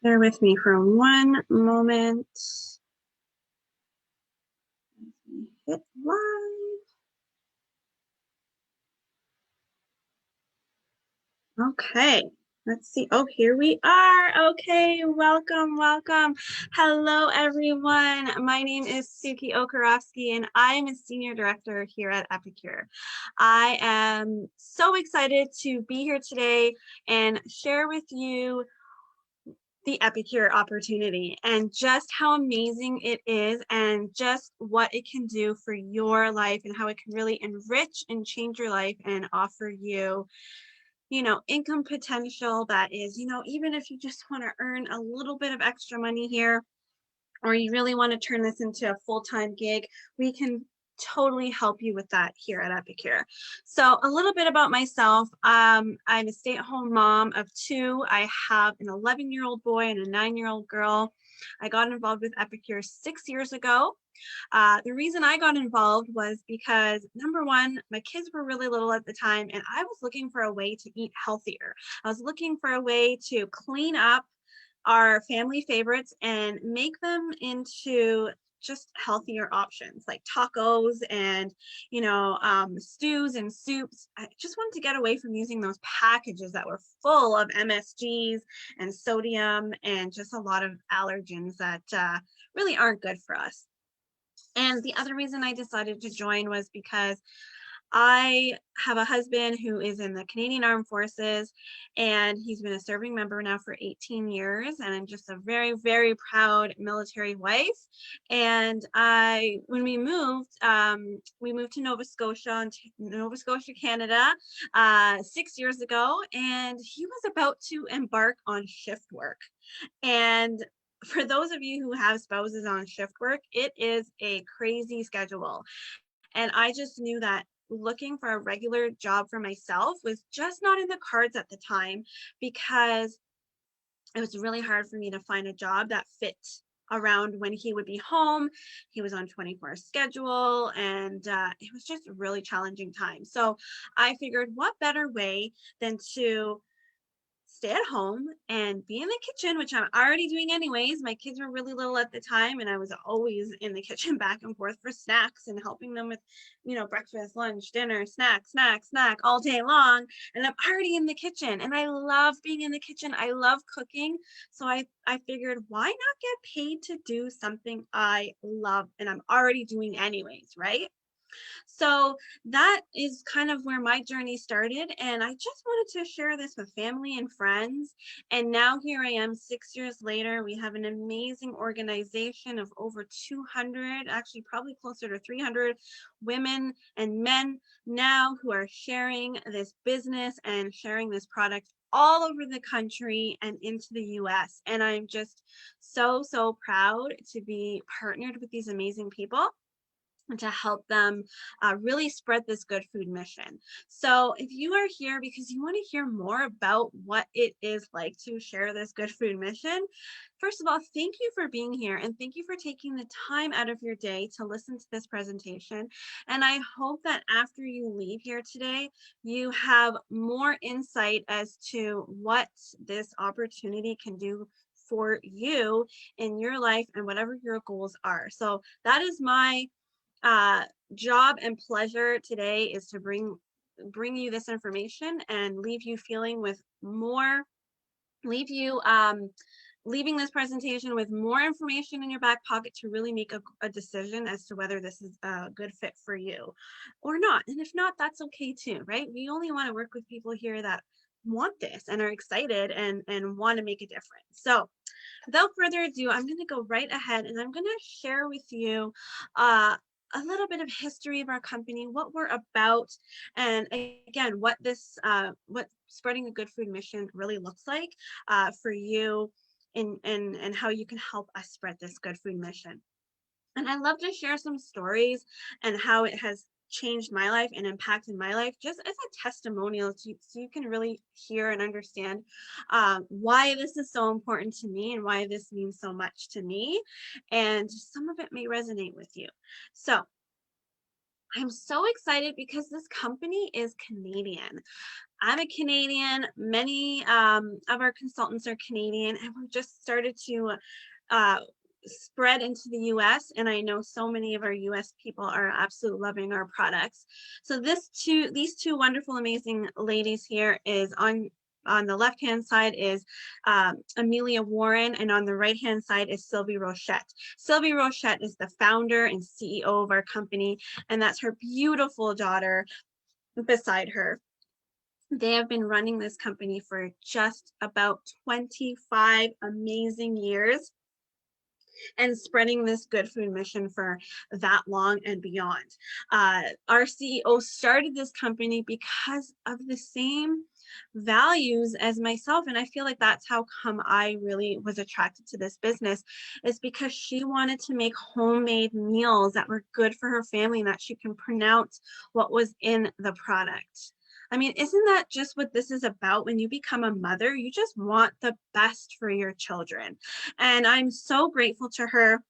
Bear with me for one moment. Hit live. Okay, let's see. Oh, here we are. Okay, welcome. Hello, everyone. My name is Suki Okorofsky, and I'm a Senior Director here at Epicure. I am so excited to be here today and share with you the Epicure opportunity and just how amazing it is and just what it can do for your life and how it can really enrich and change your life and offer you, income potential that is, even if you just want to earn a little bit of extra money here, or you really want to turn this into a full-time gig, we can totally help you with that here at Epicure. So a little bit about myself. I'm a stay-at-home mom of two. I have an 11-year-old boy and a 9-year-old girl. I got involved with Epicure 6 years ago. The reason I got involved was because, number one, my kids were really little at the time, and I was looking for a way to eat healthier. I was looking for a way to clean up our family favorites and make them into just healthier options like tacos and stews and soups. I just wanted to get away from using those packages that were full of MSGs and sodium and just a lot of allergens that really aren't good for us. And the other reason I decided to join was because I have a husband who is in the Canadian Armed Forces, and he's been a serving member now for 18 years. And I'm just a very, very proud military wife. And when we moved to Nova Scotia, Canada, 6 years ago, and he was about to embark on shift work. And for those of you who have spouses on shift work, it is a crazy schedule. And I just knew that looking for a regular job for myself was just not in the cards at the time, because it was really hard for me to find a job that fit around when he would be home. He was on 24 schedule, and it was just a really challenging time. So I figured, what better way than to stay at home and be in the kitchen, which I'm already doing anyways. My kids were really little at the time, and I was always in the kitchen back and forth for snacks and helping them with, breakfast, lunch, dinner, snack all day long. And I'm already in the kitchen, and I love being in the kitchen. I love cooking. So I figured, why not get paid to do something I love and I'm already doing anyways, right? So that is kind of where my journey started. And I just wanted to share this with family and friends. And now here I am 6 years later. We have an amazing organization of over 200, actually probably closer to 300 women and men now who are sharing this business and sharing this product all over the country and into the US. And I'm just so, so proud to be partnered with these amazing people and to help them really spread this good food mission. So if you are here because you want to hear more about what it is like to share this good food mission, first of all, thank you for being here, and thank you for taking the time out of your day to listen to this presentation. And I hope that after you leave here today, you have more insight as to what this opportunity can do for you in your life and whatever your goals are. So that is my job and pleasure today, is to bring you this information and leave you feeling with more, leaving this presentation with more information in your back pocket to really make a decision as to whether this is a good fit for you or not. And if not, that's okay too, right? We only want to work with people here that want this and are excited and want to make a difference. So without further ado, I'm going to go right ahead and I'm going to share with you a little bit of history of our company, what we're about, and again, what spreading a good food mission really looks like for you, and how you can help us spread this good food mission. And I love to share some stories and how it has changed my life and impacted my life, just as a testimonial so you can really hear and understand why this is so important to me and why this means so much to me. And some of it may resonate with you. So I'm so excited because this company is Canadian. I'm a Canadian. Many of our consultants are Canadian, and we've just started to uh, spread into the US. And I know so many of our US people are absolutely loving our products. So these two wonderful, amazing ladies here is on the left-hand side is Amelia Warren, and on the right-hand side is Sylvie Rochette. Sylvie Rochette is the founder and CEO of our company, and that's her beautiful daughter beside her. They have been running this company for just about 25 amazing years and spreading this good food mission for that long and beyond. Our CEO started this company because of the same values as myself, and I feel like that's how come I really was attracted to this business, is because she wanted to make homemade meals that were good for her family and that she can pronounce what was in the product. I mean, isn't that just what this is about? When you become a mother, you just want the best for your children. And I'm so grateful to her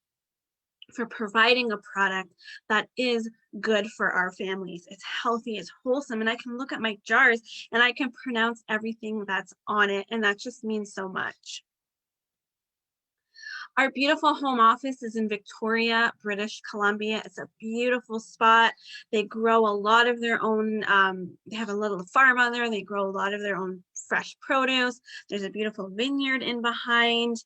for providing a product that is good for our families. It's healthy, it's wholesome, and I can look at my jars and I can pronounce everything that's on it, and that just means so much. Our beautiful home office is in Victoria, British Columbia. It's a beautiful spot. They grow a lot of their own, they have a little farm on there. They grow a lot of their own fresh produce. There's a beautiful vineyard in behind.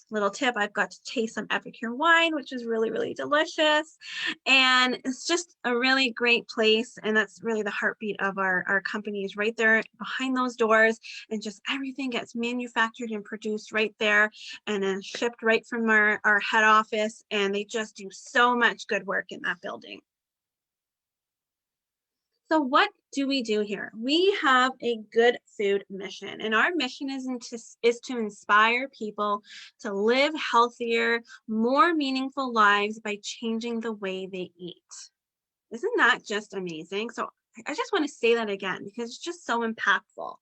Little tip, I've got to taste some Epicure wine, which is really, really delicious. And it's just a really great place. And that's really the heartbeat of our company, is right there behind those doors. And just everything gets manufactured and produced right there, and then shipped right from our head office. And they just do so much good work in that building. So what do we do here? We have a good food mission, and our mission is to inspire people to live healthier, more meaningful lives by changing the way they eat. Isn't that just amazing? So I just want to say that again because it's just so impactful.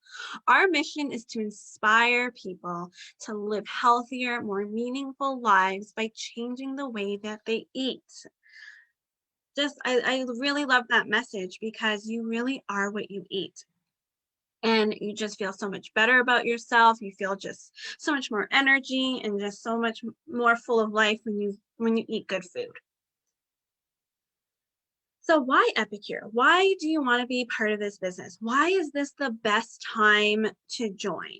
Our mission is to inspire people to live healthier, more meaningful lives by changing the way that they eat. I really love that message, because you really are what you eat. And you just feel so much better about yourself. You feel just so much more energy and just so much more full of life when you eat good food. So why Epicure? Why do you want to be part of this business? Why is this the best time to join?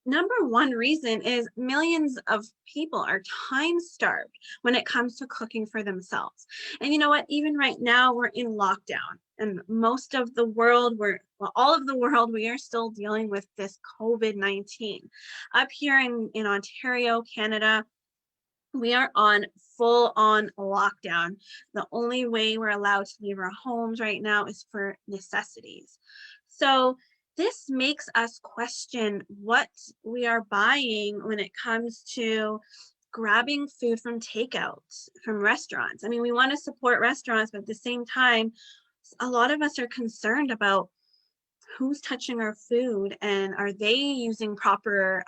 Number one reason is millions of people are time starved when it comes to cooking for themselves. And you know what? Even right now, we're in lockdown, and most of the world, all of the world, we are still dealing with this COVID-19. Up here in Ontario, Canada, we are on full on lockdown. The only way we're allowed to leave our homes right now is for necessities. So this makes us question what we are buying when it comes to grabbing food from takeout, from restaurants. I mean, we want to support restaurants, but at the same time, a lot of us are concerned about who's touching our food, and are they using proper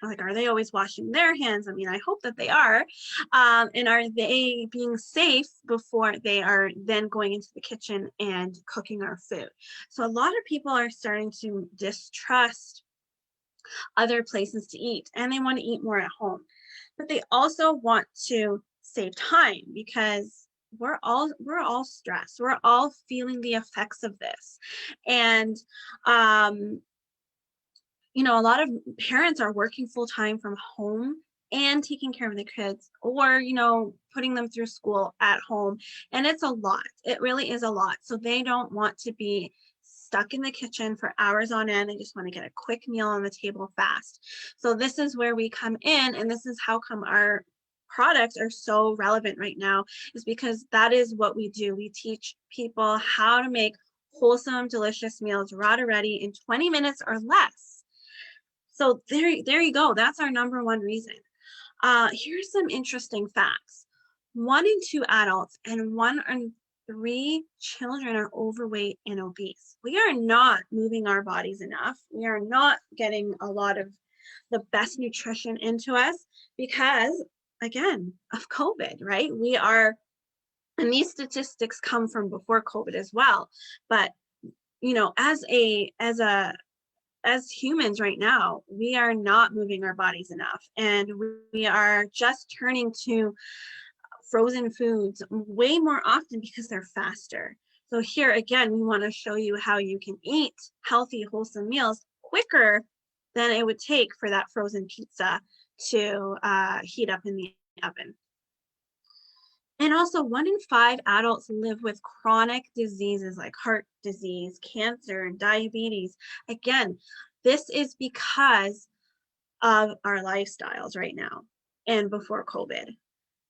like, are they always washing their hands? I mean, I hope that they are. And are they being safe before they are then going into the kitchen and cooking our food? So a lot of people are starting to distrust other places to eat, and they want to eat more at home. But they also want to save time, because we're all stressed. We're all feeling the effects of this. And a lot of parents are working full time from home and taking care of the kids, or putting them through school at home, and it's a lot. It really is a lot. So they don't want to be stuck in the kitchen for hours on end. They just want to get a quick meal on the table fast. So this is where we come in, and this is how come our products are so relevant right now, is because that is what we do. We teach people how to make wholesome, delicious meals raw to ready in 20 minutes or less. So there you go. That's our number one reason. Here's some interesting facts. 1 in 2 adults and 1 in 3 children are overweight and obese. We are not moving our bodies enough. We are not getting a lot of the best nutrition into us because, again, of COVID, right? And these statistics come from before COVID as well, but you know, as humans right now, we are not moving our bodies enough, and we are just turning to frozen foods way more often because they're faster. So here again, we want to show you how you can eat healthy, wholesome meals quicker than it would take for that frozen pizza to heat up in the oven. And also, 1 in 5 adults live with chronic diseases like heart disease, cancer, and diabetes. Again, this is because of our lifestyles right now and before COVID.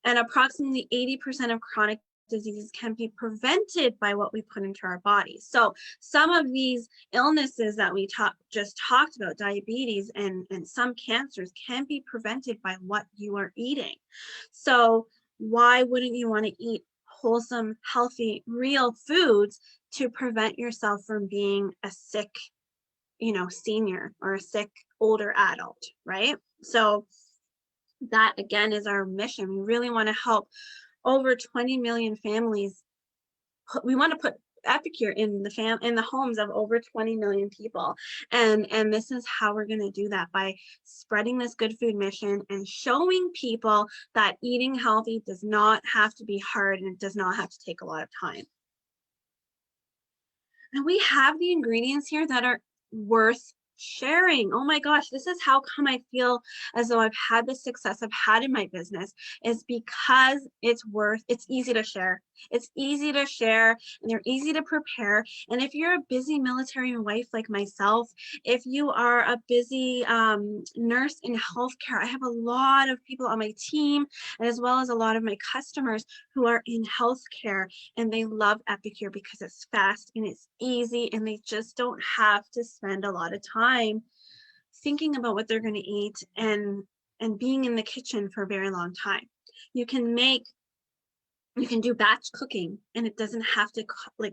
And approximately 80% of chronic diseases can be prevented by what we put into our bodies. So some of these illnesses that we just talked about, diabetes and some cancers, can be prevented by what you are eating. So why wouldn't you want to eat wholesome, healthy, real foods to prevent yourself from being a sick, you know, senior or a sick older adult, right? So that again is our mission. We really want to help over 20 million families. We want to put Epicure in the homes of over 20 million people. And this is how we're going to do that, by spreading this good food mission and showing people that eating healthy does not have to be hard, and it does not have to take a lot of time. And we have the ingredients here that are worth sharing. Oh my gosh, this is how come I feel as though I've had the success I've had in my business, is because it's easy to share. It's easy to share, and they're easy to prepare. And if you're a busy military wife like myself, if you are a busy nurse in healthcare, I have a lot of people on my team, and as well as a lot of my customers who are in healthcare, and they love Epicure because it's fast and it's easy, and they just don't have to spend a lot of time thinking about what they're going to eat and being in the kitchen for a very long time. You can do batch cooking, and it doesn't have to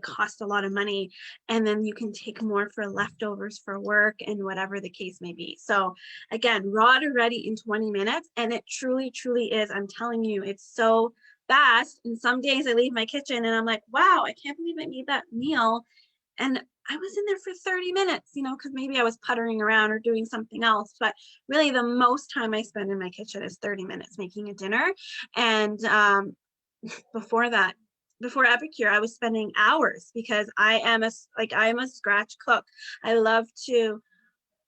cost a lot of money, and then you can take more for leftovers for work and whatever the case may be. So again, raw to ready in 20 minutes, and it truly is. I'm telling you, it's so fast. And some days I leave my kitchen and I'm like, wow, I can't believe I made that meal, and I was in there for 30 minutes, you know, because maybe I was puttering around or doing something else. But really, the most time I spend in my kitchen is 30 minutes making a dinner. And before Epicure, I was spending hours, because I am a scratch cook. I love to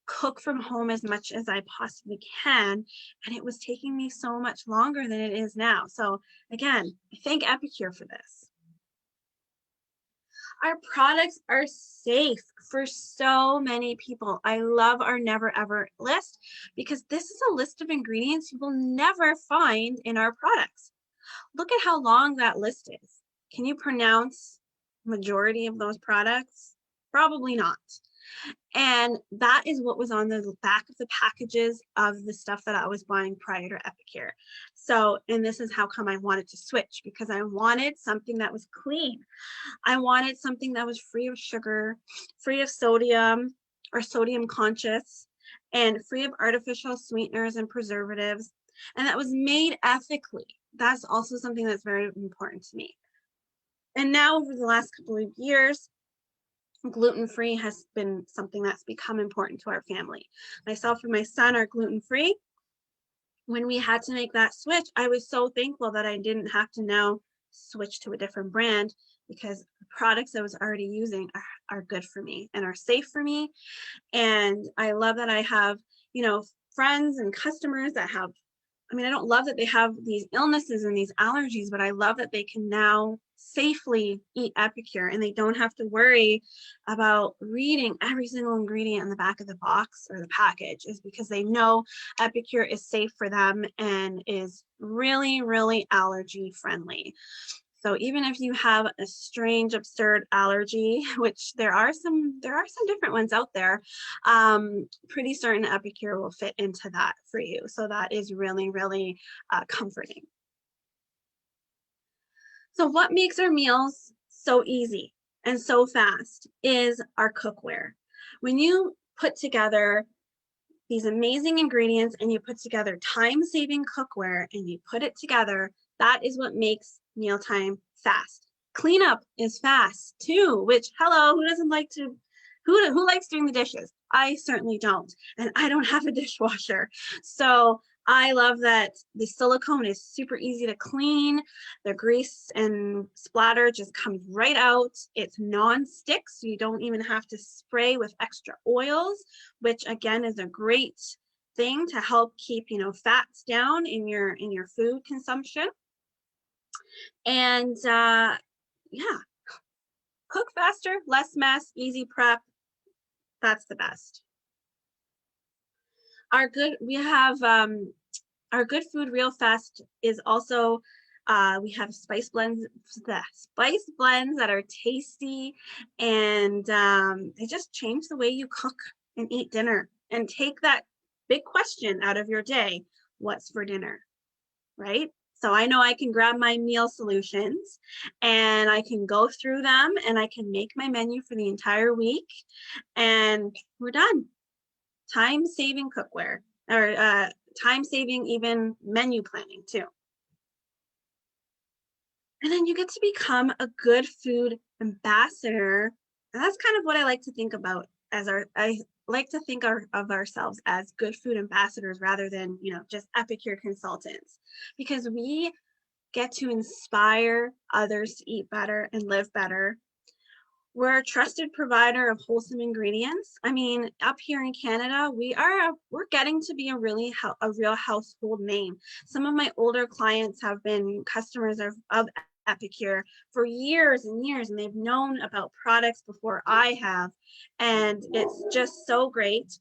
cook from home as much as I possibly can, and it was taking me so much longer than it is now. So again, I thank Epicure for this. Our products are safe for so many people. I love our never ever list, because this is a list of ingredients you will never find in our products. Look at how long that list is. Can you pronounce majority of those products? Probably not. And that is what was on the back of the packages of the stuff that I was buying prior to Epicure. So, and this is how come I wanted to switch, because I wanted something that was clean. I wanted something that was free of sugar, free of sodium or sodium conscious, and free of artificial sweeteners and preservatives, and that was made ethically. That's also something that's very important to me. And now over the last couple of years, gluten-free has been something that's become important to our family. Myself and my son are gluten-free. When we had to make that switch, I was so thankful that I didn't have to now switch to a different brand, because the products I was already using are good for me and are safe for me. And I love that I have, you know, friends and customers that have, I mean, I don't love that they have these illnesses and these allergies, but I love that they can now safely eat Epicure, and they don't have to worry about reading every single ingredient on the back of the box or the package, is because they know Epicure is safe for them and is really allergy friendly. So even if you have a strange, absurd allergy, which there are some different ones out there, pretty certain Epicure will fit into that for you. So that is really comforting. So what makes our meals so easy and so fast is our cookware. When you put together these amazing ingredients and you put together time-saving cookware and you put it together, that is what makes mealtime fast, Cleanup is fast too, which, hello, who doesn't like to, who likes doing the dishes? I certainly don't, and I don't have a dishwasher. So I love that the silicone is super easy to clean. The grease and splatter just comes right out. It's non-stick, so you don't even have to spray with extra oils, which again is a great thing to help keep, you know, fats down in your food consumption. And yeah, cook faster, less mess, easy prep. That's the best. We have our good food real fast is also we have spice blends that are tasty, and they just change the way you cook and eat dinner and take that big question out of your day: what's for dinner, right? So I know I can grab my meal solutions and I can go through them and I can make my menu for the entire week, and we're done. Time-saving cookware, or time-saving even menu planning too. And then you get to become a good food ambassador. And that's kind of what I like to think about as I like to think of ourselves as good food ambassadors rather than, you know, just Epicure consultants, because we get to inspire others to eat better and live better. We're a trusted provider of wholesome ingredients. I mean, up here in Canada, we're getting to be a real household name. Some of my older clients have been customers of Epicure for years and years, and they've known about products before I have. And it's just so great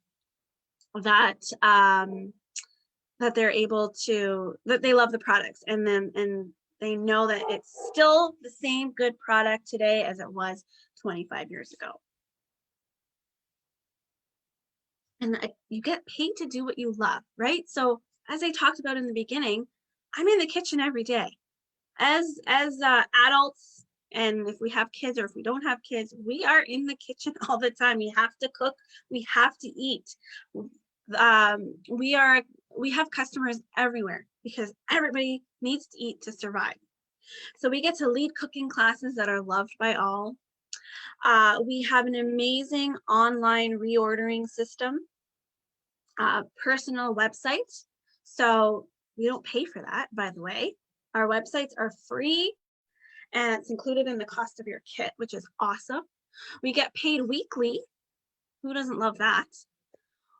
that that they're able to, that they love the products, and they know that it's still the same good product today as it was 25 years ago. And you get paid to do what you love, right? So as I talked about in the beginning, I'm in the kitchen every day. As adults, and if we have kids or if we don't have kids, we are in the kitchen all the time. We have to cook, we have to eat. We have customers everywhere because everybody needs to eat to survive. So we get to lead cooking classes that are loved by all. We have an amazing online reordering system, personal website. So we don't pay for that, by the way. Our websites are free and it's included in the cost of your kit, which is awesome. We get paid weekly. Who doesn't love that?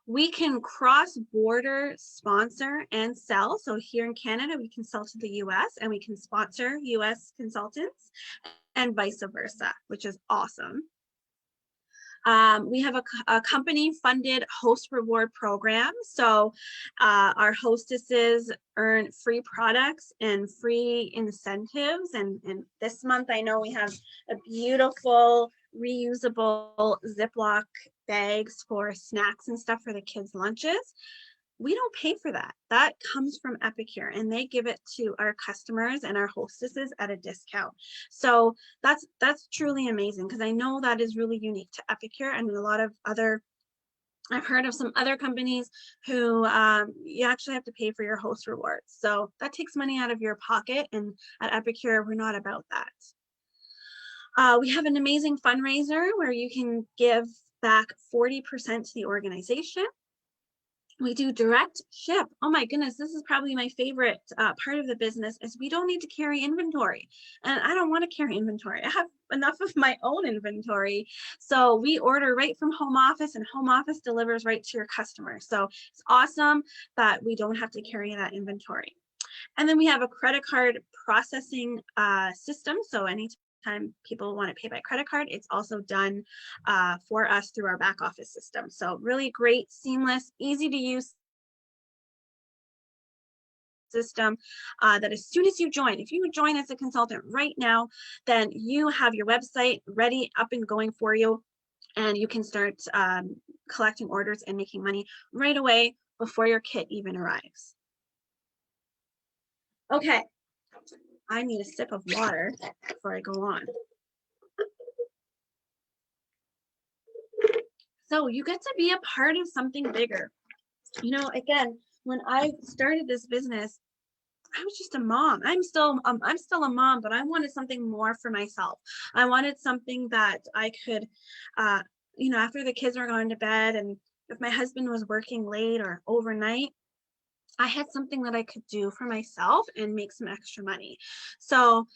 We can cross-border sponsor and sell. So here in Canada, we can sell to the US and we can sponsor US consultants and vice versa, which is awesome. We have a company-funded host reward program. So our hostesses earn free products and free incentives. And this month, I know we have a beautiful reusable Ziploc bags for snacks and stuff for the kids' lunches. We don't pay for that. That comes from Epicure, and they give it to our customers and our hostesses at a discount. So that's truly amazing, because I know that is really unique to Epicure, and a lot of other, I've heard of some other companies who you actually have to pay for your host rewards. So that takes money out of your pocket, and at Epicure, we're not about that. We have an amazing fundraiser where you can give back 40% to the organization. We do direct ship. Oh my goodness, this is probably my favorite part of the business, is we don't need to carry inventory. And I don't want to carry inventory. I have enough of my own inventory. So we order right from home office, and home office delivers right to your customer. So it's awesome that we don't have to carry that inventory. And then we have a credit card processing system. So anytime people want to pay by credit card, it's also done for us through our back office system. So really great, seamless, easy to use system that as soon as you join, if you join as a consultant right now, then you have your website ready, up and going for you, and you can start collecting orders and making money right away before your kit even arrives. Okay, I need a sip of water before I go on. So you get to be a part of something bigger. You know, again, when I started this business, I was just a mom. I'm still a mom, but I wanted something more for myself. I wanted something that I could, uh, after the kids were going to bed, and if my husband was working late or overnight, I had something that I could do for myself and make some extra money. So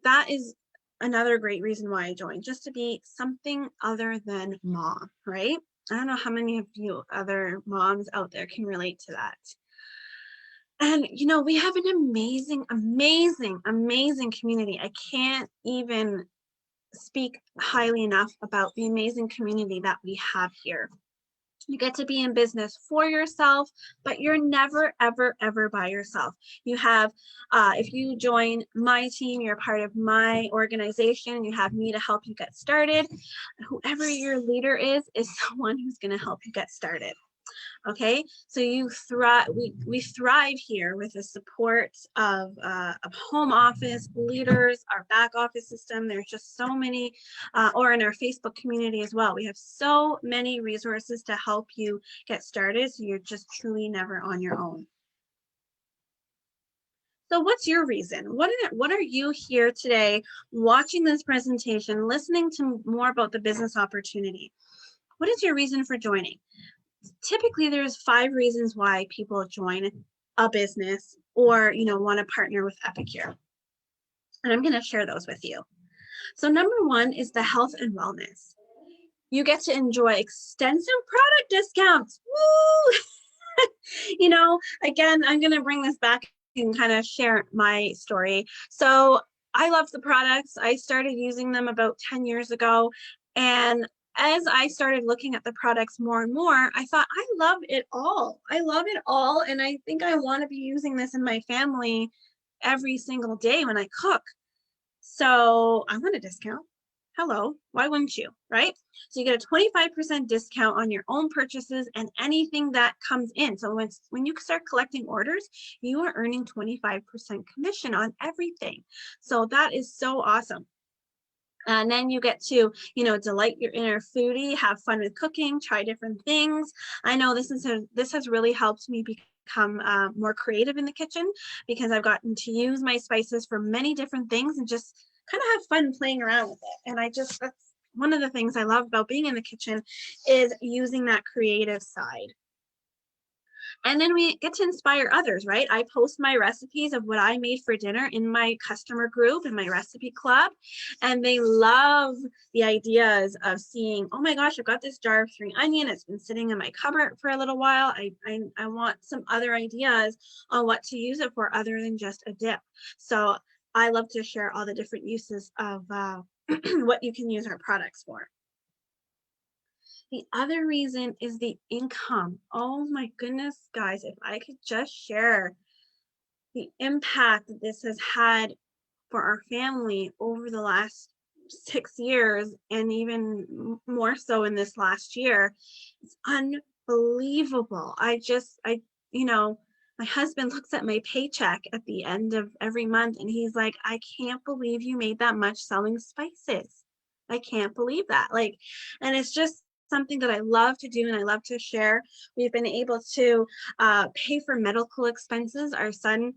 that is another great reason why I joined, just to be something other than mom, right? I don't know how many of you other moms out there can relate to that. And, we have an amazing, amazing, amazing community. I can't even speak highly enough about the amazing community that we have here. You get to be in business for yourself, but you're never, ever, ever by yourself. You have, if you join my team, you're part of my organization, you have me to help you get started. Whoever your leader is someone who's going to help you get started. Okay, so you thrive. We thrive here with the support of home office leaders, our back office system. There's just so many, or in our Facebook community as well. We have so many resources to help you get started, so you're just truly never on your own. So what's your reason? What are you here today watching this presentation, listening to more about the business opportunity? What is your reason for joining? Typically there's 5 reasons why people join a business or want to partner with Epicure, and I'm going to share those with you. So number 1 is the health and wellness. You get to enjoy extensive product discounts. Woo! Again, I'm going to bring this back and kind of share my story. So I love the products. I started using them about 10 years ago, and as I started looking at the products more and more, I thought, I love it all. I love it all. And I think I want to be using this in my family every single day when I cook. So I want a discount. Hello, why wouldn't you, right? So you get a 25% discount on your own purchases and anything that comes in. So when you start collecting orders, you are earning 25% commission on everything. So that is so awesome. And then you get to, delight your inner foodie, have fun with cooking, try different things. I know this has really helped me become more creative in the kitchen, because I've gotten to use my spices for many different things and just kind of have fun playing around with it. And that's one of the things I love about being in the kitchen, is using that creative side. And then we get to inspire others, right? I post my recipes of what I made for dinner in my customer group, in my recipe club, and they love the ideas of seeing, oh my gosh, I've got this jar of spring onion. It's been sitting in my cupboard for a little while. I want some other ideas on what to use it for other than just a dip. So I love to share all the different uses of what you can use our products for. The other reason is the income. Oh my goodness, guys, if I could just share the impact that this has had for our family over the last 6 years, and even more so in this last year, it's unbelievable. My husband looks at my paycheck at the end of every month and he's like, I can't believe you made that much selling spices. I can't believe that. And it's just something that I love to do and I love to share. We've been able to pay for medical expenses. Our son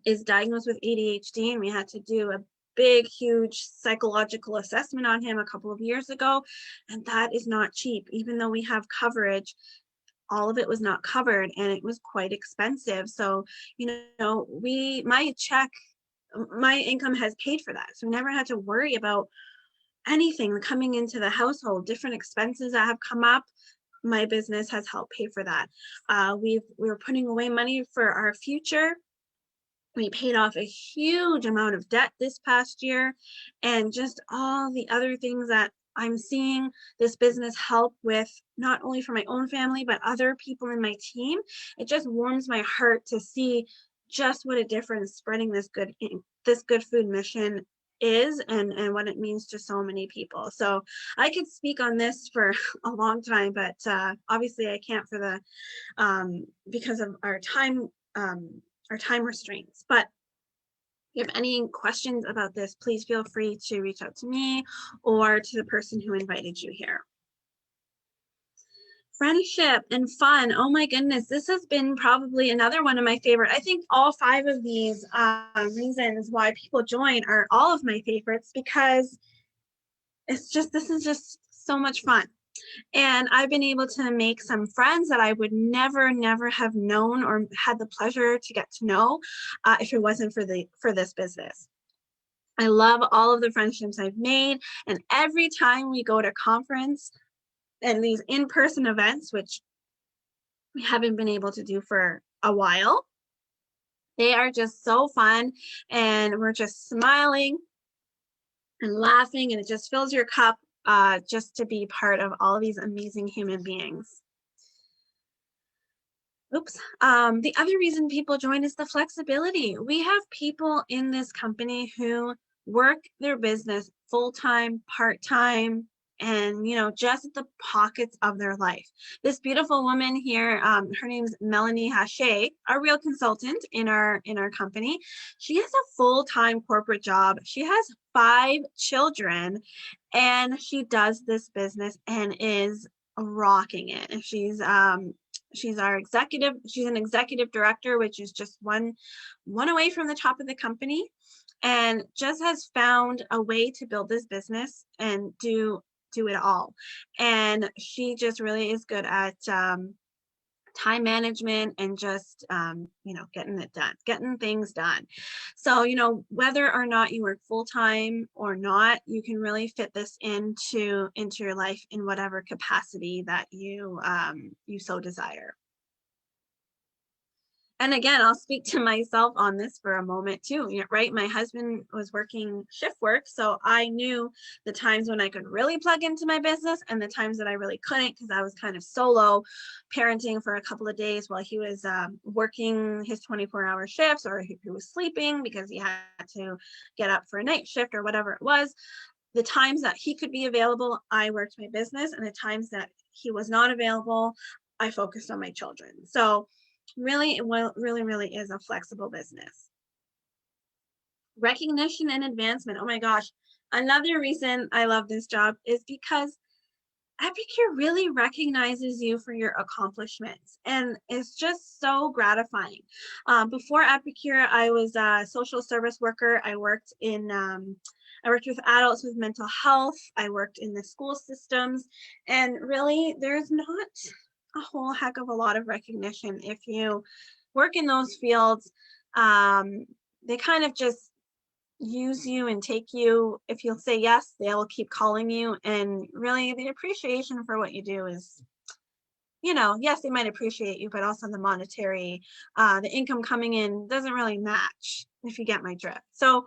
is diagnosed with ADHD, and we had to do a big, huge psychological assessment on him a couple of years ago, and that is not cheap. Even though we have coverage, all of it was not covered, and it was quite expensive. So, my income has paid for that. So we never had to worry about anything coming into the household, different expenses that have come up. My business has helped pay for that. We're putting away money for our future. We paid off a huge amount of debt this past year, and just all the other things that I'm seeing this business help with, not only for my own family, but other people in my team. It just warms my heart to see just what a difference spreading this good food mission is, and what it means to so many people. So I could speak on this for a long time, but obviously I can't because of our time restraints. But if you have any questions about this, please feel free to reach out to me or to the person who invited you here. Friendship and fun. Oh my goodness, this has been probably another one of my favorite. I think all five of these reasons why people join are all of my favorites because this is just so much fun. And I've been able to make some friends that I would never have known or had the pleasure to get to know if it wasn't for this business. I love all of the friendships I've made, and every time we go to conference and these in-person events, which we haven't been able to do for a while, they are just so fun, and we're just smiling and laughing, and it just fills your cup just to be part of all of these amazing human beings. Oops. The other reason people join is the flexibility. We have people in this company who work their business full-time, part-time, and just the pockets of their life. This beautiful woman here, her name's Melanie Hache, a real consultant in our company. She has a full-time corporate job. She has 5 children, and she does this business and is rocking it. And she's our executive. She's an executive director, which is just one away from the top of the company, and just has found a way to build this business and do it all. And she just really is good at time management and just getting things done. So whether or not you work full-time or not, you can really fit this into your life in whatever capacity that you so desire. And again, I'll speak to myself on this for a moment too, right? My husband was working shift work, so I knew the times when I could really plug into my business and the times that I really couldn't, because I was kind of solo parenting for a couple of days while he was working his 24-hour shifts, or he was sleeping because he had to get up for a night shift or whatever it was. The times that he could be available, I worked my business, and the times that he was not available, I focused on my children. So really, it really is a flexible business. Recognition and advancement. Oh my gosh. Another reason I love this job is because Epicure really recognizes you for your accomplishments, and it's just so gratifying. Before Epicure, I was a social service worker. I worked with adults with mental health. I worked in the school systems, and really there's not a whole heck of a lot of recognition if you work in those fields. They kind of just use you and take you. If you'll say yes, they'll keep calling you, and really the appreciation for what you do is, yes, they might appreciate you, but also the monetary, the income coming in doesn't really match, if you get my drift. So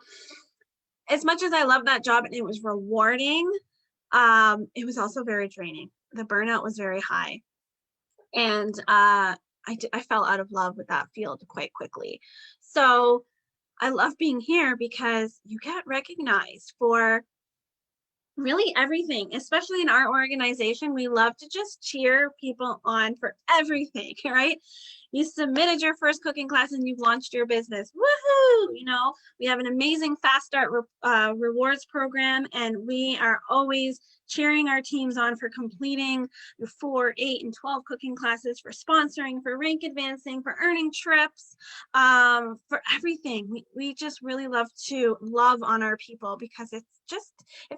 as much as I love that job and it was rewarding, it was also very draining. The burnout was very high. And I fell out of love with that field quite quickly. So I love being here because you get recognized for really everything, especially in our organization. We love to just cheer people on for everything, right? You submitted your first cooking class and you've launched your business. Woohoo! We have an amazing Fast Start rewards program, and we are always cheering our teams on for completing your 4, 8, and 12 cooking classes, for sponsoring, for rank advancing, for earning trips, for everything. We just really love to love on our people because it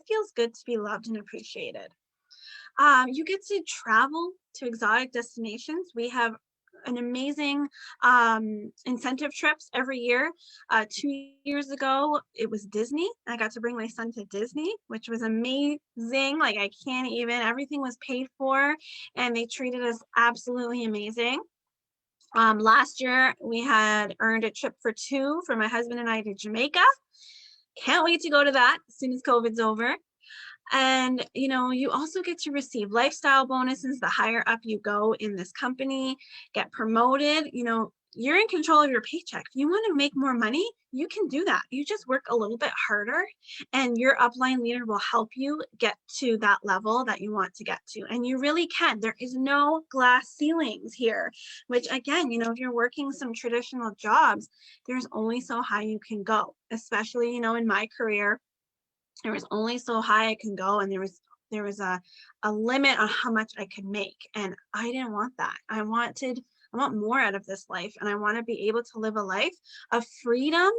feels good to be loved and appreciated. You get to travel to exotic destinations. We have an amazing incentive trips every year. 2 years ago, it was Disney. I got to bring my son to Disney, which was amazing. Like, I can't even, everything was paid for, and they treated us absolutely amazing. Last year, we had earned a trip for 2 for my husband and I to Jamaica. Can't wait to go to that as soon as COVID's over. And, you also get to receive lifestyle bonuses the higher up you go in this company, get promoted. You're in control of your paycheck. If you want to make more money, you can do that. You just work a little bit harder, and your upline leader will help you get to that level that you want to get to. And you really can. There is no glass ceilings here, which again, if you're working some traditional jobs, there's only so high you can go, especially, in my career. There was only so high I can go, and there was there was a limit on how much I could make. And I didn't want that. I want more out of this life. And I want to be able to live a life of freedom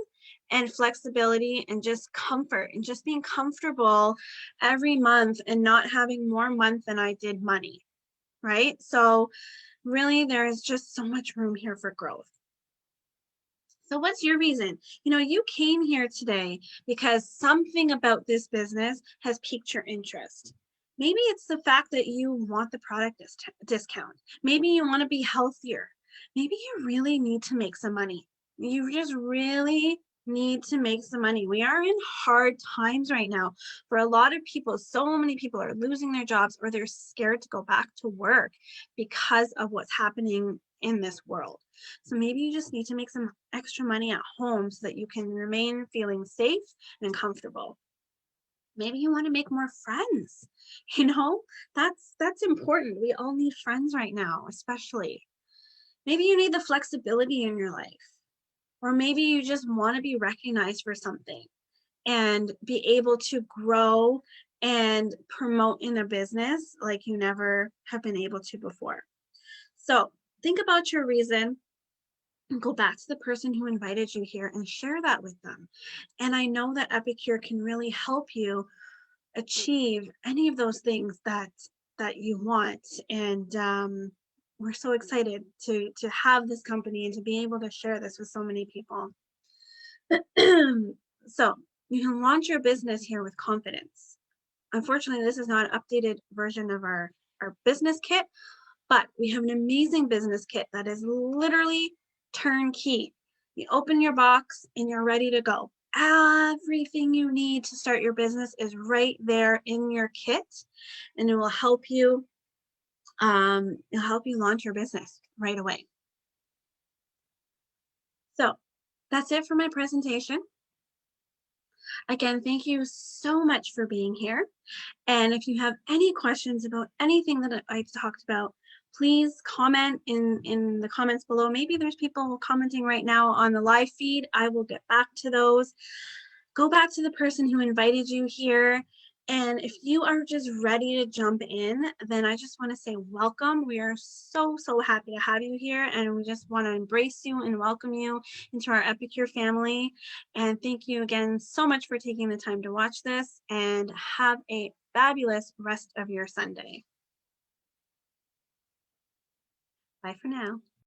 and flexibility and just comfort and just being comfortable every month and not having more month than I did money. Right. So really, there is just so much room here for growth. So what's your reason? You came here today because something about this business has piqued your interest. Maybe it's the fact that you want the product discount. Maybe you want to be healthier. Maybe you really need to make some money. You just really need to make some money. We are in hard times right now for a lot of people. So many people are losing their jobs or they're scared to go back to work because of what's happening in this world. So maybe you just need to make some extra money at home so that you can remain feeling safe and comfortable. Maybe you want to make more friends. That's important. We all need friends right now, especially. Maybe you need the flexibility in your life. Or maybe you just want to be recognized for something and be able to grow and promote in a business like you never have been able to before. So think about your reason. Go back to the person who invited you here and share that with them. And I know that Epicure can really help you achieve any of those things that you want. And we're so excited to have this company and to be able to share this with so many people. So you can launch your business here with confidence. Unfortunately, this is not an updated version of our business kit, but we have an amazing business kit that is literally turnkey. You open your box and you're ready to go. Everything you need to start your business is right there in your kit, and it will help you launch your business right away. So that's it for my presentation. Again, thank you so much for being here. And if you have any questions about anything that I talked about, please comment in the comments below. Maybe there's people commenting right now on the live feed. I will get back to those. Go back to the person who invited you here. And if you are just ready to jump in, then I just want to say welcome. We are so happy to have you here. And we just want to embrace you and welcome you into our Epicure family. And thank you again so much for taking the time to watch this, and have a fabulous rest of your Sunday. Bye for now.